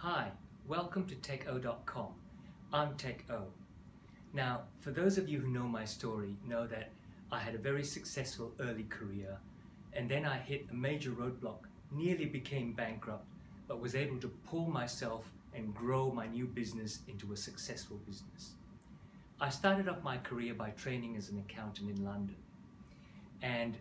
Hi, welcome to TechO.com. I'm TechO. Now, for those of you who know my story, know that I had a very successful early career, and then I hit a major roadblock, nearly became bankrupt, but was able to pull myself and grow my new business into a successful business. I started off my career by training as an accountant in London. And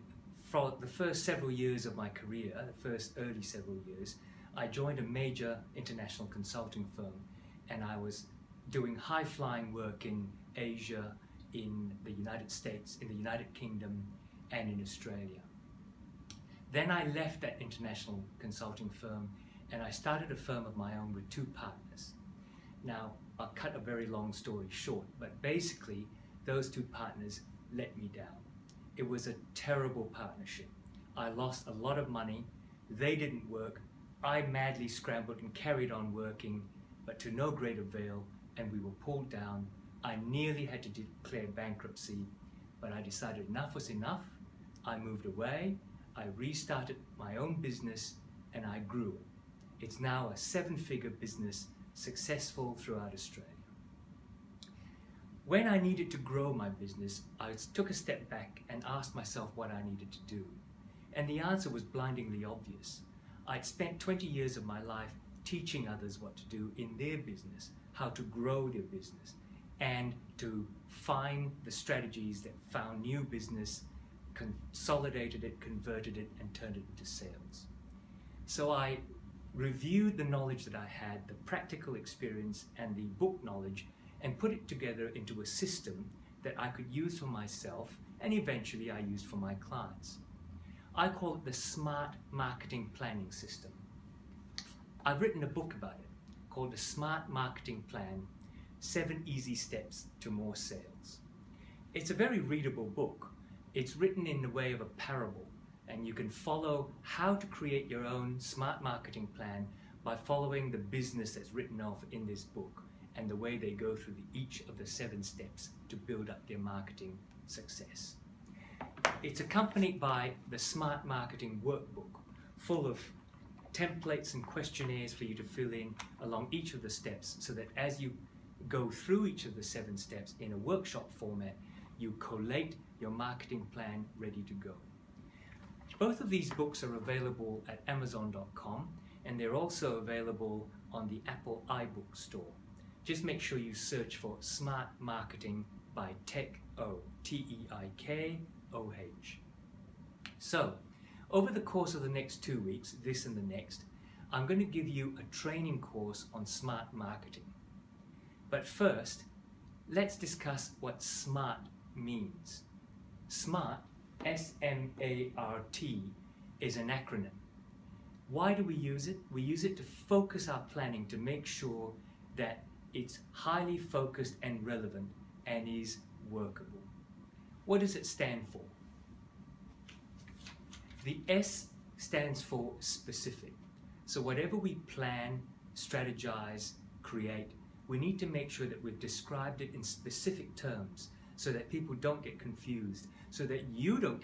for the first several years of my career, the first early several years, I joined a major international consulting firm, and I was doing high-flying work in Asia, in the United States, in the United Kingdom, and in Australia. Then I left that international consulting firm and I started a firm of my own with two partners. Now, I'll cut a very long story short, but basically those two partners let me down. It was a terrible partnership. I lost a lot of money, they didn't work, I madly scrambled and carried on working, but to no great avail, and we were pulled down. I nearly had to declare bankruptcy, but I decided enough was enough. I moved away, I restarted my own business, and I grew it. It's now a 7-figure business, successful throughout Australia. When I needed to grow my business, I took a step back and asked myself what I needed to do. And the answer was blindingly obvious. I'd spent 20 years of my life teaching others what to do in their business, how to grow their business, and to find the strategies that found new business, consolidated it, converted it, and turned it into sales. So I reviewed the knowledge that I had, the practical experience and the book knowledge, and put it together into a system that I could use for myself and eventually I used for my clients. I call it the Smart Marketing Planning System. I've written a book about it called The Smart Marketing Plan, 7 Easy Steps to More Sales. It's a very readable book. It's written in the way of a parable, and you can follow how to create your own smart marketing plan by following the business that's written off in this book and the way they go through each of the 7 steps to build up their marketing success. It's accompanied by the Smart Marketing Workbook, full of templates and questionnaires for you to fill in along each of the steps, so that as you go through each of the 7 steps in a workshop format, you collate your marketing plan ready to go. Both of these books are available at Amazon.com, and they're also available on the Apple iBook store. Just make sure you search for Smart Marketing by TechO, T-E-I-K-O-H. So, over the course of the next 2 weeks, this and the next, I'm going to give you a training course on smart marketing. But first, let's discuss what SMART means. SMART, S-M-A-R-T, is an acronym. Why do we use it? We use it to focus our planning to make sure that it's highly focused and relevant and is workable. What does it stand for? The S stands for specific. So whatever we plan, strategize, create, we need to make sure that we've described it in specific terms so that people don't get confused, so that you don't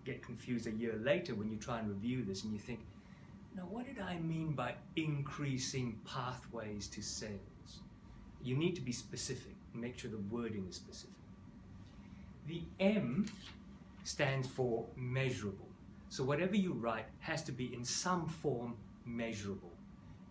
get confused a year later when you try and review this and you think, now what did I mean by increasing pathways to sales? You need to be specific and make sure the wording is specific. The M stands for measurable. So whatever you write has to be in some form measurable.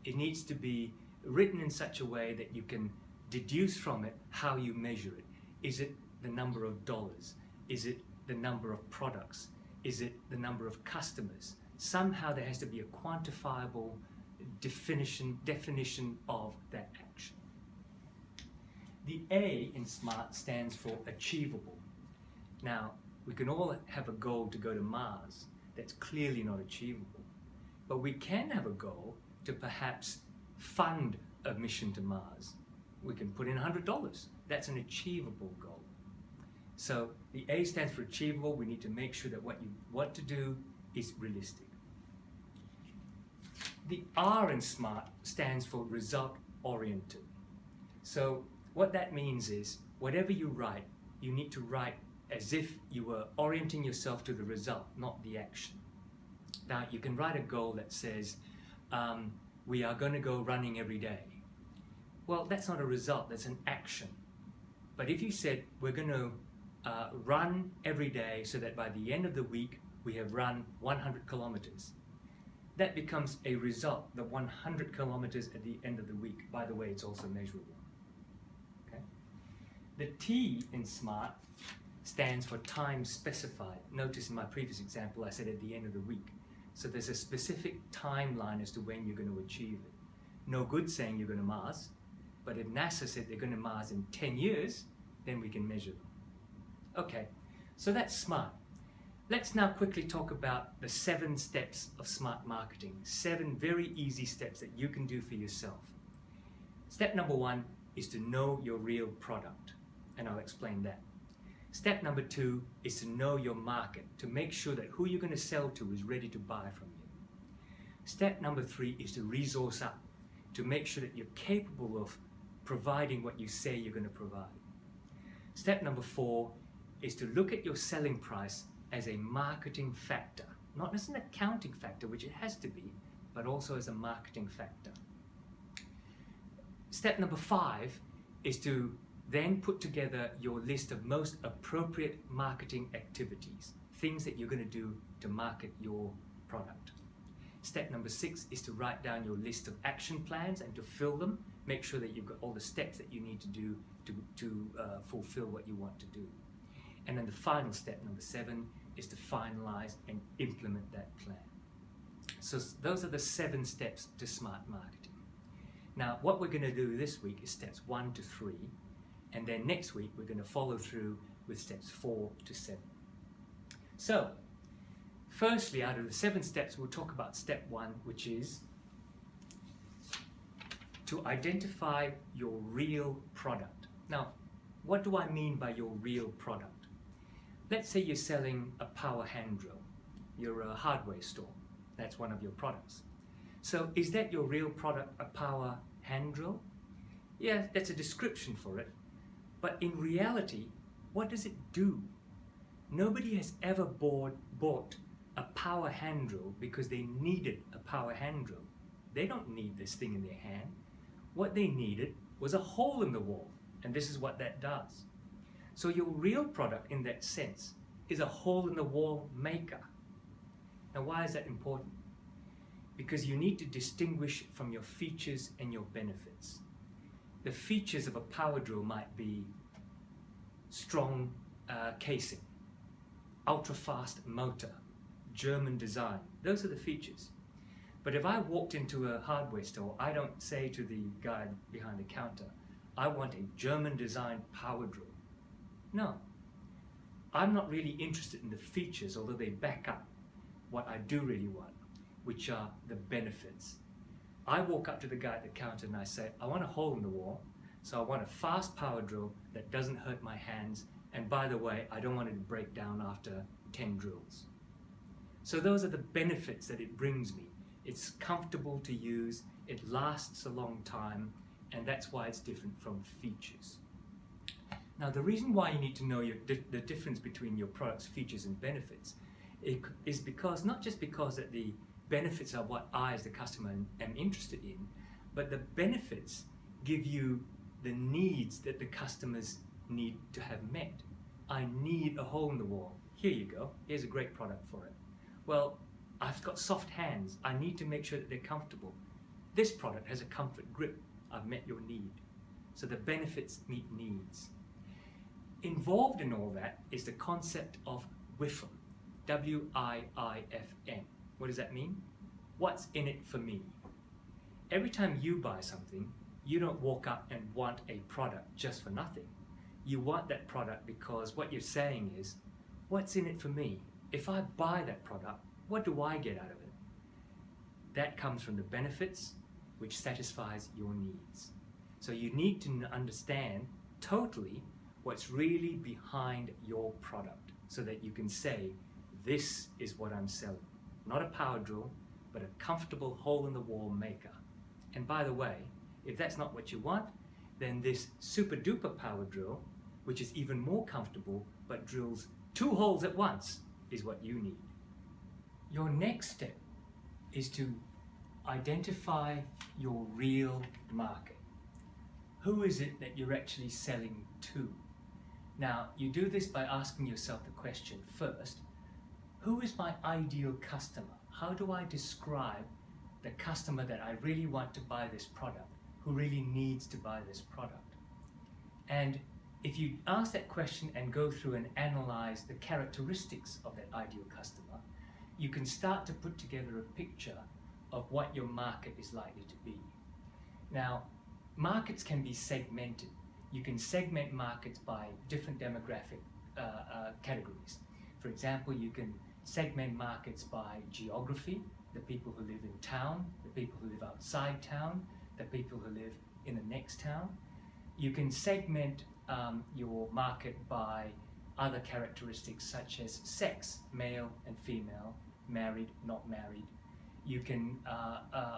It needs to be written in such a way that you can deduce from it how you measure it. Is it the number of dollars? Is it the number of products? Is it the number of customers? Somehow there has to be a quantifiable definition of that action. The A in SMART stands for achievable. Now, we can all have a goal to go to Mars. That's clearly not achievable. But we can have a goal to perhaps fund a mission to Mars. We can put in $100. That's an achievable goal. So the A stands for achievable. We need to make sure that what you want to do is realistic. The R in SMART stands for result oriented. So what that means is whatever you write, you need to write as if you were orienting yourself to the result, not the action. Now, you can write a goal that says, we are going to go running every day. Well, that's not a result, that's an action. But if you said we're going to run every day so that by the end of the week we have run 100 kilometers, that becomes a result, the 100 kilometers at the end of the week. By the way, it's also measurable. Okay? The T in SMART stands for time specified. Notice in my previous example I said at the end of the week. So there's a specific timeline as to when you're going to achieve it. No good saying you're going to Mars, but if NASA said they're going to Mars in 10 years, then we can measure them. Okay, so that's SMART. Let's now quickly talk about the 7 steps of smart marketing. 7 very easy steps that you can do for yourself. Step number 1 is to know your real product, and I'll explain that. Step number 2 is to know your market, to make sure that who you're going to sell to is ready to buy from you. Step number 3 is to resource up, to make sure that you're capable of providing what you say you're going to provide. Step number 4 is to look at your selling price as a marketing factor, not as an accounting factor, which it has to be, but also as a marketing factor. Step number 5 is to then put together your list of most appropriate marketing activities, things that you're going to do to market your product. Step number 6 is to write down your list of action plans and to fill them. Make sure that you've got all the steps that you need to do to fulfill what you want to do. And then the final step, number 7, is to finalize and implement that plan. So those are the 7 steps to smart marketing. Now, what we're going to do this week is steps 1 to 3, and then next week we're going to follow through with steps 4 to 7. So, firstly, out of the 7 steps, we'll talk about step 1, which is to identify your real product. Now, what do I mean by your real product? Let's say you're selling a power hand drill. You're a hardware store. That's one of your products. So is that your real product, a power hand drill? Yeah, that's a description for it. But in reality, what does it do? Nobody has ever bought a power hand drill because they needed a power hand drill. They don't need this thing in their hand. What they needed was a hole in the wall, and this is what that does. So your real product in that sense is a hole in the wall maker. Now, why is that important? Because you need to distinguish from your features and your benefits. The features of a power drill might be strong casing, ultra-fast motor, German design. Those are the features. But if I walked into a hardware store, I don't say to the guy behind the counter, I want a German design power drill. No, I'm not really interested in the features, although they back up what I do really want, which are the benefits. I walk up to the guy at the counter and I say, I want a hole in the wall, so I want a fast power drill that doesn't hurt my hands, and by the way, I don't want it to break down after 10 drills. So those are the benefits that it brings me. It's comfortable to use, it lasts a long time, and that's why it's different from features. Now, the reason why you need to know the difference between your product's features and benefits is because, not just because that the benefits are what I as the customer am interested in, but the benefits give you the needs that the customers need to have met. I need a hole in the wall. Here you go. Here's a great product for it. Well, I've got soft hands. I need to make sure that they're comfortable. This product has a comfort grip. I've met your need. So the benefits meet needs. Involved in all that is the concept of WIFM, W-I-I-F-M. What does that mean? What's in it for me? Every time you buy something, you don't walk up and want a product just for nothing. You want that product because what you're saying is, what's in it for me? If I buy that product, what do I get out of it? That comes from the benefits, which satisfies your needs. So you need to understand totally what's really behind your product so that you can say, this is what I'm selling. Not a power drill, but a comfortable hole-in-the-wall maker. And by the way, if that's not what you want, then this super-duper power drill, which is even more comfortable but drills 2 holes at once, is what you need. Your next step is to identify your real market. Who is it that you're actually selling to? Now, you do this by asking yourself the question first, who is my ideal customer? How do I describe the customer that I really want to buy this product, who really needs to buy this product? And if you ask that question and go through and analyze the characteristics of that ideal customer, you can start to put together a picture of what your market is likely to be. Now, markets can be segmented. You can segment markets by different demographic categories. For example, you can segment markets by geography, the people who live in town, the people who live outside town, the people who live in the next town. You can segment your market by other characteristics such as sex, male and female, married, not married. You can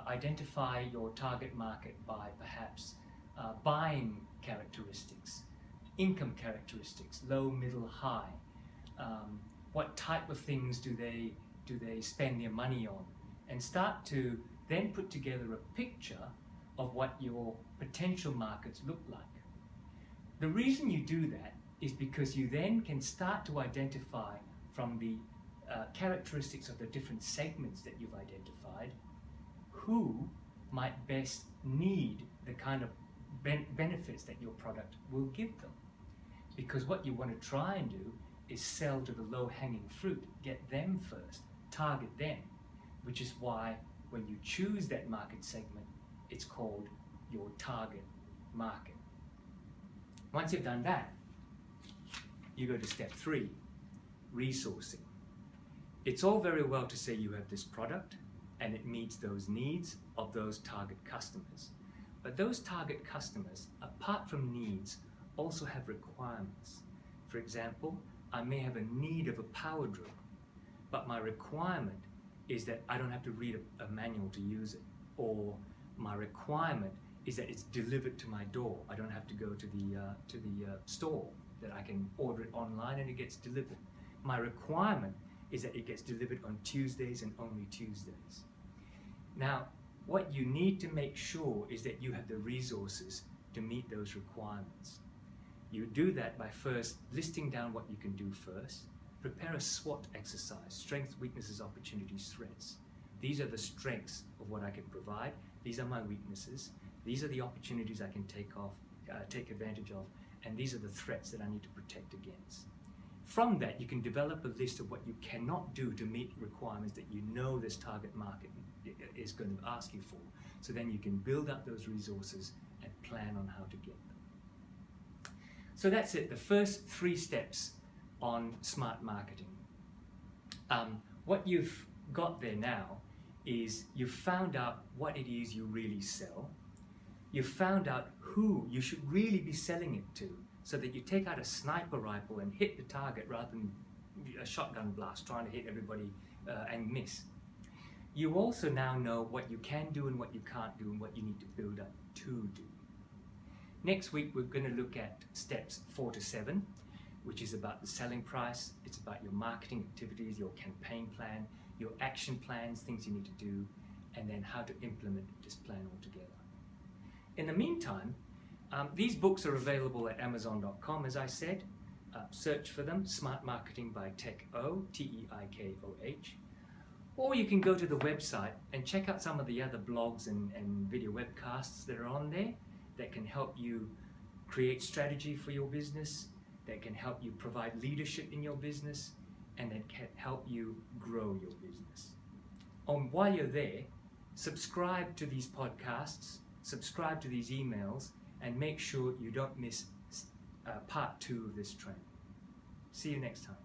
identify your target market by perhaps buying characteristics, income characteristics, low, middle, high. What type of things do they spend their money on? And start to then put together a picture of what your potential markets look like. The reason you do that is because you then can start to identify from the characteristics of the different segments that you've identified who might best need the kind of benefits that your product will give them. Because what you want to try and do is sell to the low-hanging fruit, get them first, target them, which is why when you choose that market segment, it's called your target market. Once you've done that, you go to step 3, resourcing. It's all very well to say you have this product and it meets those needs of those target customers. But those target customers, apart from needs, also have requirements. For example, I may have a need of a power drill, but my requirement is that I don't have to read a manual to use it. Or my requirement is that it's delivered to my door. I don't have to go to the store, that I can order it online and it gets delivered. My requirement is that it gets delivered on Tuesdays and only Tuesdays. Now, what you need to make sure is that you have the resources to meet those requirements. You do that by first listing down what you can do first. Prepare a SWOT exercise, strengths, weaknesses, opportunities, threats. These are the strengths of what I can provide. These are my weaknesses. These are the opportunities I can take advantage of. And these are the threats that I need to protect against. From that, you can develop a list of what you cannot do to meet requirements that you know this target market is going to ask you for. So then you can build up those resources and plan on how to get them. So that's it, the first 3 steps on smart marketing. What you've got there now is you've found out what it is you really sell. You've found out who you should really be selling it to, so that you take out a sniper rifle and hit the target rather than a shotgun blast trying to hit everybody and miss. You also now know what you can do and what you can't do and what you need to build up to do. Next week we're going to look at steps 4 to 7, which is about the selling price. It's about your marketing activities, your campaign plan, your action plans, things you need to do, and then how to implement this plan altogether. In the meantime, these books are available at Amazon.com, as I said. Search for them, Smart Marketing by Teikoh, T-E-I-K-O-H. Or you can go to the website and check out some of the other blogs and video webcasts that are on there that can help you create strategy for your business, that can help you provide leadership in your business, and that can help you grow your business. While you're there, subscribe to these podcasts, subscribe to these emails, and make sure you don't miss part 2 of this training. See you next time.